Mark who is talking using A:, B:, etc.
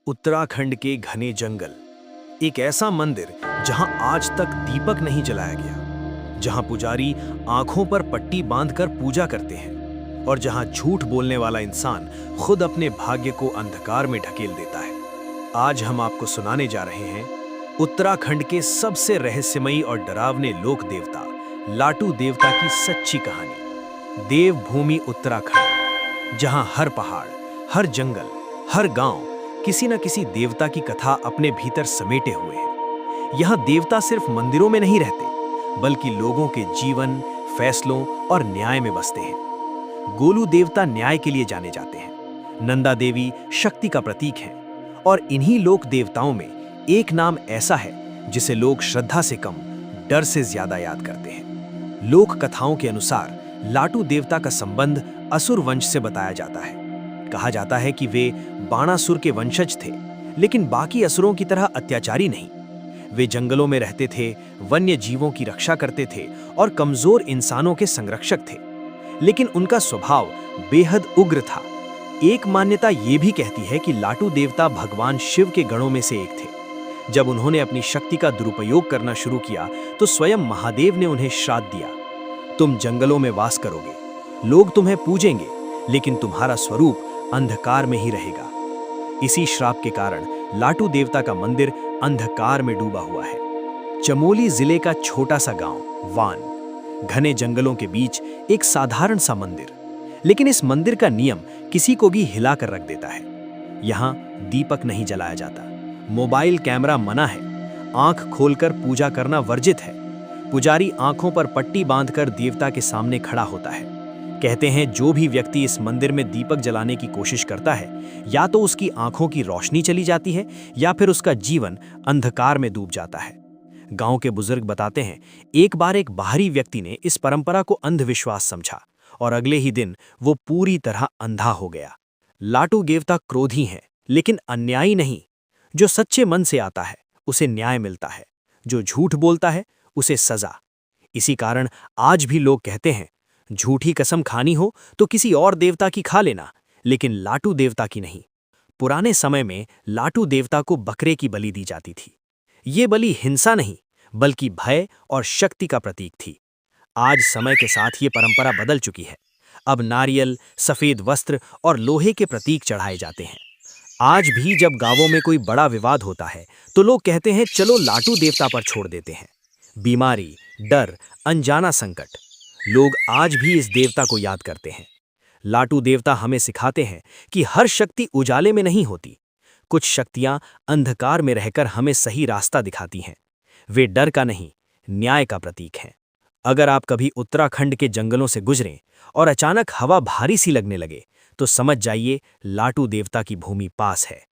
A: उत्तराखंड के घने जंगल, एक ऐसा मंदिर जहां आज तक दीपक नहीं जलाया गया, जहां पुजारी आंखों पर पट्टी बांधकर पूजा करते हैं और जहां झूठ बोलने वाला इंसान खुद अपने भाग्य को अंधकार में ढकेल देता है। आज हम आपको सुनाने जा रहे हैं उत्तराखंड के सबसे रहस्यमयी और डरावने लोक देवता लाटू देवता की सच्ची कहानी। देवभूमि उत्तराखंड, जहां हर पहाड़, हर जंगल, हर गांव किसी न किसी देवता की कथा अपने भीतर समेटे हुए है। यहाँ देवता सिर्फ मंदिरों में नहीं रहते, बल्कि लोगों के जीवन, फैसलों और न्याय में बसते हैं। गोलू देवता न्याय के लिए जाने जाते हैं, नंदा देवी शक्ति का प्रतीक है, और इन्हीं लोक देवताओं में एक नाम ऐसा है जिसे लोग श्रद्धा से कम डर से ज्यादा याद करते हैं। लोक कथाओं के अनुसार लाटू देवता का संबंध असुर वंश से बताया जाता है। कहा जाता है कि वे बाणासुर के वंशज थे, लेकिन बाकी असुरों की तरह अत्याचारी नहीं। वे जंगलों में रहते थे, वन्य जीवों की रक्षा करते थे और कमजोर इंसानों के संरक्षक थे। लेकिन उनका स्वभाव बेहद उग्र था। एक मान्यता ये भी कहती है कि लाटू देवता भगवान शिव के गणों में से एक थे। जब उन्होंने अपनी शक्ति का दुरुपयोग करना शुरू किया तो स्वयं महादेव ने उन्हें श्राप दिया, तुम जंगलों में वास करोगे, लोग तुम्हें पूजेंगे, लेकिन तुम्हारा स्वरूप अंधकार में ही रहेगा। इसी श्राप के कारण लाटू देवता का मंदिर अंधकार में डूबा हुआ है। चमोली जिले का छोटा सा गांव वान, घने जंगलों के बीच एक साधारण सा मंदिर, लेकिन इस मंदिर का नियम किसी को भी हिला कर रख देता है। यहाँ दीपक नहीं जलाया जाता, मोबाइल कैमरा मना है, आंख खोलकर पूजा करना वर्जित है। पुजारी आंखों पर पट्टी बांधकर देवता के सामने खड़ा होता है। कहते हैं जो भी व्यक्ति इस मंदिर में दीपक जलाने की कोशिश करता है, या तो उसकी आंखों की रोशनी चली जाती है या फिर उसका जीवन अंधकार में डूब जाता है। गांव के बुजुर्ग बताते हैं, एक बार एक बाहरी व्यक्ति ने इस परंपरा को अंधविश्वास समझा और अगले ही दिन वो पूरी तरह अंधा हो गया। लाटू देवता क्रोधी हैं, लेकिन अन्यायी नहीं। जो सच्चे मन से आता है उसे न्याय मिलता है, जो झूठ बोलता है उसे सजा। इसी कारण आज भी लोग कहते हैं, झूठी कसम खानी हो तो किसी और देवता की खा लेना, लेकिन लाटू देवता की नहीं। पुराने समय में लाटू देवता को बकरे की बलि दी जाती थी। ये बलि हिंसा नहीं, बल्कि भय और शक्ति का प्रतीक थी। आज समय के साथ ये परंपरा बदल चुकी है। अब नारियल, सफेद वस्त्र और लोहे के प्रतीक चढ़ाए जाते हैं। आज भी जब गांवों में कोई बड़ा विवाद होता है तो लोग कहते हैं, चलो लाटू देवता पर छोड़ देते हैं। बीमारी, डर, अनजाना संकट, लोग आज भी इस देवता को याद करते हैं। लाटू देवता हमें सिखाते हैं कि हर शक्ति उजाले में नहीं होती। कुछ शक्तियां अंधकार में रहकर हमें सही रास्ता दिखाती हैं। वे डर का नहीं, न्याय का प्रतीक हैं। अगर आप कभी उत्तराखंड के जंगलों से गुजरें और अचानक हवा भारी सी लगने लगे, तो समझ जाइए लाटू देवता की भूमि पास है।